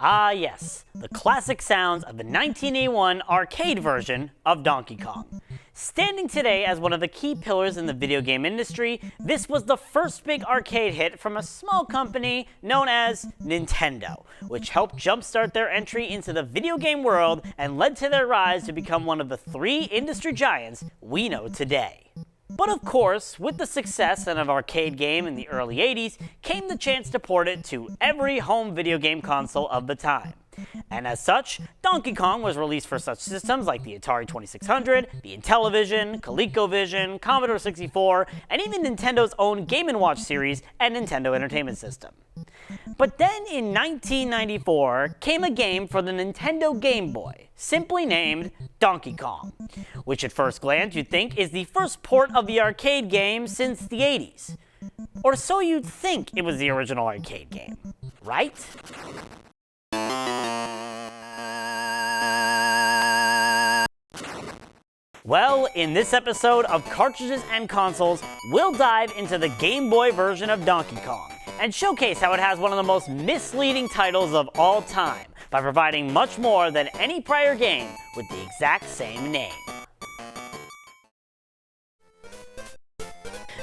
Ah yes, the classic sounds of the 1981 arcade version of Donkey Kong. Standing today as one of the key pillars in the video game industry, this was the first big arcade hit from a small company known as Nintendo, which helped jumpstart their entry into the video game world and led to their rise to become one of the 3 industry giants we know today. But of course, with the success of an arcade game in the early 80s, came the chance to port it to every home video game console of the time. And as such, Donkey Kong was released for such systems like the Atari 2600, the Intellivision, ColecoVision, Commodore 64, and even Nintendo's own Game & Watch series and Nintendo Entertainment System. But then in 1994 came a game for the Nintendo Game Boy, simply named Donkey Kong, which at first glance you'd think is the first port of the arcade game since the 80s. Or so you'd think it was the original arcade game, right? Well, in this episode of Cartridges and Consoles, we'll dive into the Game Boy version of Donkey Kong and showcase how it has one of the most misleading titles of all time by providing much more than any prior game with the exact same name.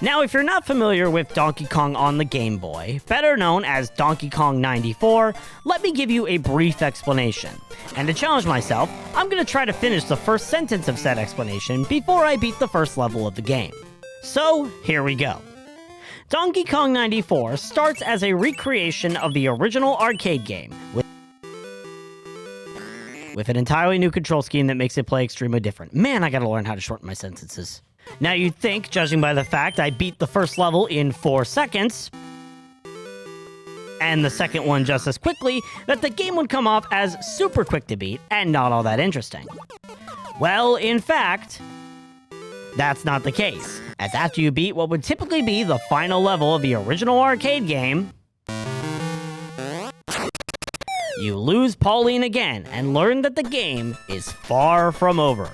Now, if you're not familiar with Donkey Kong on the Game Boy, better known as Donkey Kong 94, let me give you a brief explanation. And to challenge myself, I'm going to try to finish the first sentence of said explanation before I beat the first level of the game. So, here we go. Donkey Kong 94 starts as a recreation of the original arcade game, with an entirely new control scheme that makes it play extremely different. Man, I gotta learn how to shorten my sentences. Now you'd think, judging by the fact I beat the first level in 4 seconds, and the second one just as quickly, that the game would come off as super quick to beat and not all that interesting. Well, in fact, that's not the case, as after you beat what would typically be the final level of the original arcade game, you lose Pauline again and learn that the game is far from over.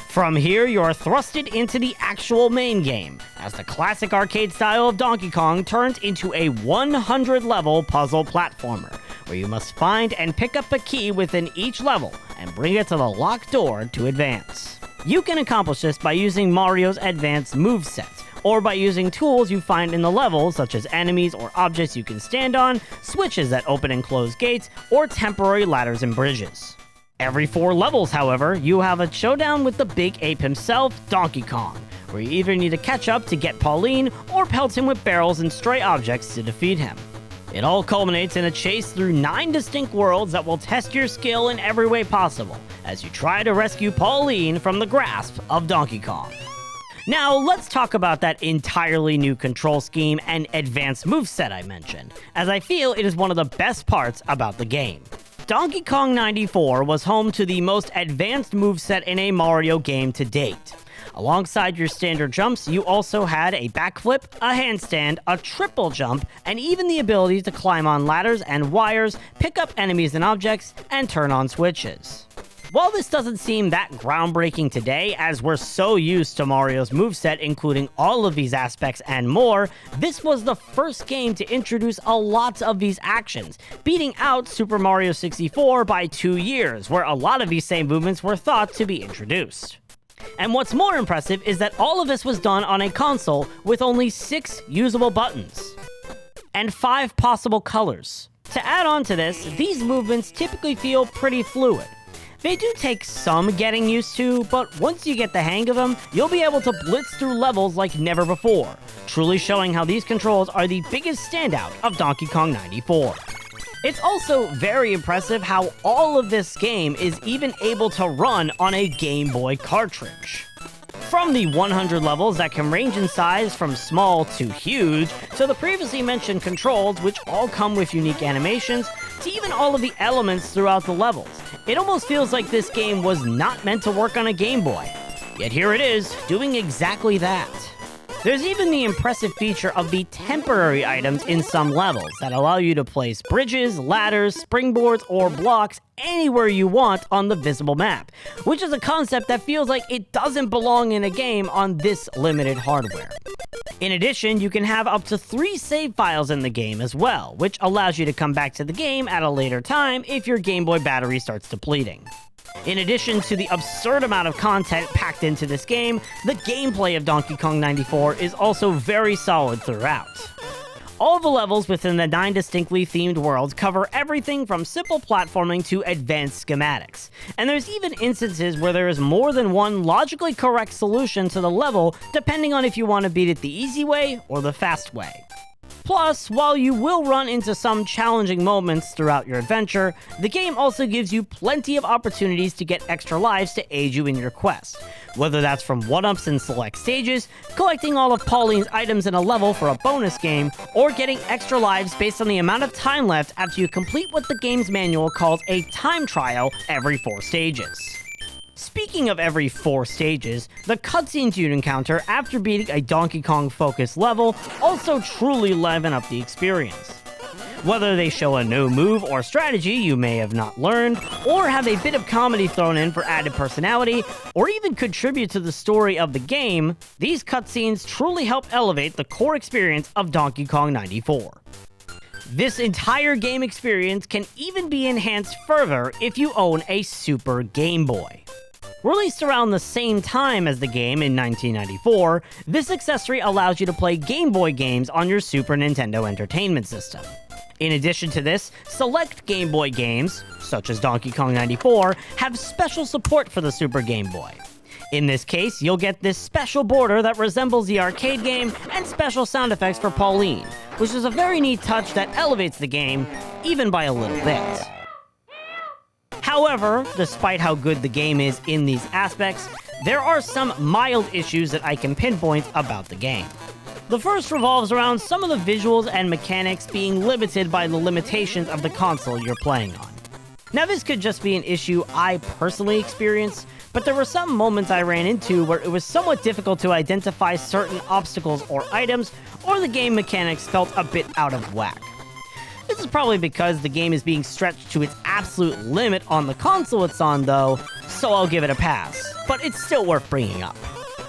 From here, you're thrusted into the actual main game, as the classic arcade style of Donkey Kong turns into a 100-level puzzle platformer, where you must find and pick up a key within each level and bring it to the locked door to advance. You can accomplish this by using Mario's advanced movesets, or by using tools you find in the levels, such as enemies or objects you can stand on, switches that open and close gates, or temporary ladders and bridges. Every 4 levels, however, you have a showdown with the big ape himself, Donkey Kong, where you either need to catch up to get Pauline, or pelt him with barrels and stray objects to defeat him. It all culminates in a chase through 9 distinct worlds that will test your skill in every way possible, as you try to rescue Pauline from the grasp of Donkey Kong. Now, let's talk about that entirely new control scheme and advanced moveset I mentioned, as I feel it is one of the best parts about the game. Donkey Kong 94 was home to the most advanced moveset in a Mario game to date. Alongside your standard jumps, you also had a backflip, a handstand, a triple jump, and even the ability to climb on ladders and wires, pick up enemies and objects, and turn on switches. While this doesn't seem that groundbreaking today, as we're so used to Mario's moveset including all of these aspects and more, this was the first game to introduce a lot of these actions, beating out Super Mario 64 by 2 years, where a lot of these same movements were thought to be introduced. And what's more impressive is that all of this was done on a console with only 6 usable buttons and 5 possible colors. To add on to this, these movements typically feel pretty fluid. They do take some getting used to, but once you get the hang of them, you'll be able to blitz through levels like never before, truly showing how these controls are the biggest standout of Donkey Kong 94. It's also very impressive how all of this game is even able to run on a Game Boy cartridge. From the 100 levels that can range in size from small to huge, to the previously mentioned controls which all come with unique animations, to even all of the elements throughout the levels, it almost feels like this game was not meant to work on a Game Boy. Yet here it is, doing exactly that. There's even the impressive feature of the temporary items in some levels that allow you to place bridges, ladders, springboards, or blocks anywhere you want on the visible map, which is a concept that feels like it doesn't belong in a game on this limited hardware. In addition, you can have up to 3 save files in the game as well, which allows you to come back to the game at a later time if your Game Boy battery starts depleting. In addition to the absurd amount of content packed into this game, the gameplay of Donkey Kong 94 is also very solid throughout. All the levels within the 9 distinctly themed worlds cover everything from simple platforming to advanced schematics, and there's even instances where there is more than one logically correct solution to the level depending on if you want to beat it the easy way or the fast way. Plus, while you will run into some challenging moments throughout your adventure, the game also gives you plenty of opportunities to get extra lives to aid you in your quest. Whether that's from 1-ups in select stages, collecting all of Pauline's items in a level for a bonus game, or getting extra lives based on the amount of time left after you complete what the game's manual calls a time trial every 4 stages. Speaking of every 4 stages, the cutscenes you'd encounter after beating a Donkey Kong-focused level also truly liven up the experience. Whether they show a new move or strategy you may have not learned, or have a bit of comedy thrown in for added personality, or even contribute to the story of the game, these cutscenes truly help elevate the core experience of Donkey Kong 94. This entire game experience can even be enhanced further if you own a Super Game Boy. Released around the same time as the game in 1994, this accessory allows you to play Game Boy games on your Super Nintendo Entertainment System. In addition to this, select Game Boy games, such as Donkey Kong 94, have special support for the Super Game Boy. In this case, you'll get this special border that resembles the arcade game and special sound effects for Pauline, which is a very neat touch that elevates the game, even by a little bit. However, despite how good the game is in these aspects, there are some mild issues that I can pinpoint about the game. The first revolves around some of the visuals and mechanics being limited by the limitations of the console you're playing on. Now, this could just be an issue I personally experienced, but there were some moments I ran into where it was somewhat difficult to identify certain obstacles or items, or the game mechanics felt a bit out of whack. This is probably because the game is being stretched to its absolute limit on the console it's on though, so I'll give it a pass, but it's still worth bringing up.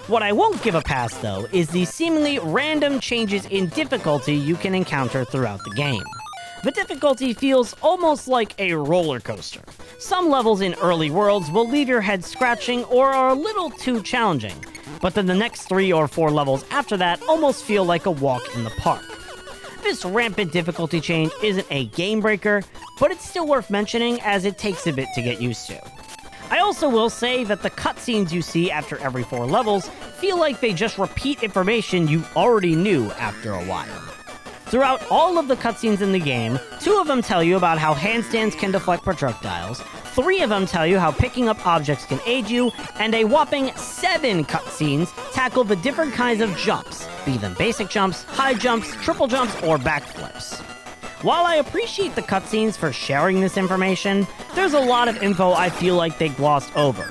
What I won't give a pass though is the seemingly random changes in difficulty you can encounter throughout the game. The difficulty feels almost like a roller coaster. Some levels in early worlds will leave your head scratching or are a little too challenging, but then the next 3 or 4 levels after that almost feel like a walk in the park. This rampant difficulty change isn't a game breaker, but it's still worth mentioning as it takes a bit to get used to. I also will say that the cutscenes you see after every 4 levels feel like they just repeat information you already knew after a while. Throughout all of the cutscenes in the game, 2 of them tell you about how handstands can deflect projectiles, 3 of them tell you how picking up objects can aid you, and a whopping 7 cutscenes tackle the different kinds of jumps, be them basic jumps, high jumps, triple jumps, or backflips. While I appreciate the cutscenes for sharing this information, there's a lot of info I feel like they glossed over.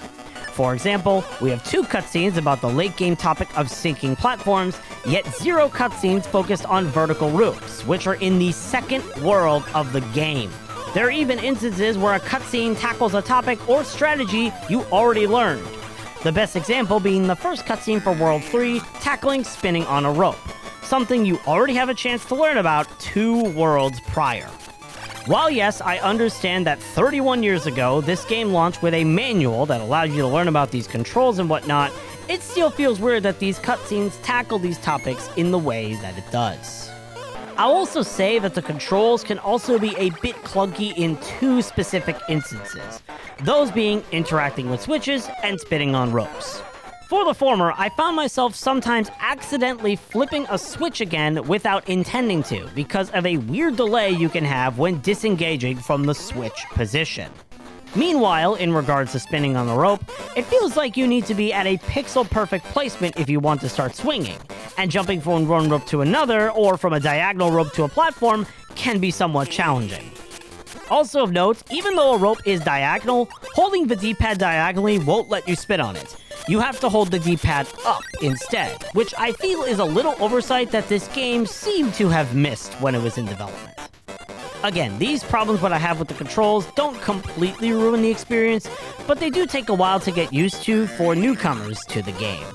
For example, we have 2 cutscenes about the late game topic of sinking platforms, yet 0 cutscenes focused on vertical roofs, which are in the second world of the game. There are even instances where a cutscene tackles a topic or strategy you already learned. The best example being the first cutscene for World 3, tackling spinning on a rope, something you already have a chance to learn about 2 worlds prior. While yes, I understand that 31 years ago, this game launched with a manual that allowed you to learn about these controls and whatnot, it still feels weird that these cutscenes tackle these topics in the way that it does. I'll also say that the controls can also be a bit clunky in 2 specific instances, those being interacting with switches and spinning on ropes. For the former, I found myself sometimes accidentally flipping a switch again without intending to, because of a weird delay you can have when disengaging from the switch position. Meanwhile, in regards to spinning on the rope, it feels like you need to be at a pixel-perfect placement if you want to start swinging, and jumping from one rope to another, or from a diagonal rope to a platform, can be somewhat challenging. Also of note, even though a rope is diagonal, holding the D-pad diagonally won't let you spin on it. You have to hold the D-pad up instead, which I feel is a little oversight that this game seemed to have missed when it was in development. Again, these problems that I have with the controls don't completely ruin the experience, but they do take a while to get used to for newcomers to the game.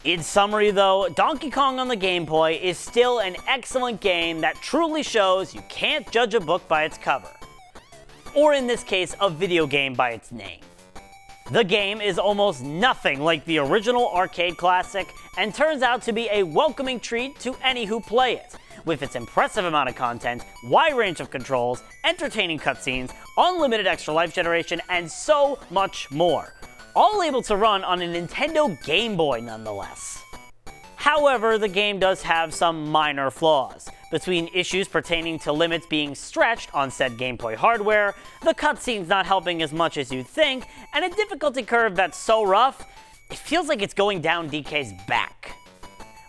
In summary though, Donkey Kong on the Game Boy is still an excellent game that truly shows you can't judge a book by its cover. Or in this case, a video game by its name. The game is almost nothing like the original arcade classic and turns out to be a welcoming treat to any who play it, with its impressive amount of content, wide range of controls, entertaining cutscenes, unlimited extra life generation, and so much more. All able to run on a Nintendo Game Boy nonetheless. However, the game does have some minor flaws. Between issues pertaining to limits being stretched on said Game Boy hardware, the cutscenes not helping as much as you'd think, and a difficulty curve that's so rough, it feels like it's going down DK's back.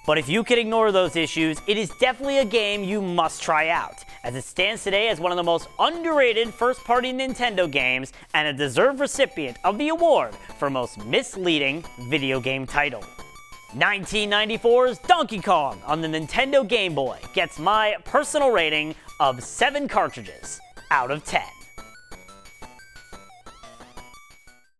But if you can ignore those issues, it is definitely a game you must try out, as it stands today as one of the most underrated first-party Nintendo games and a deserved recipient of the award for most misleading video game title. 1994's Donkey Kong on the Nintendo Game Boy gets my personal rating of 7 cartridges out of 10.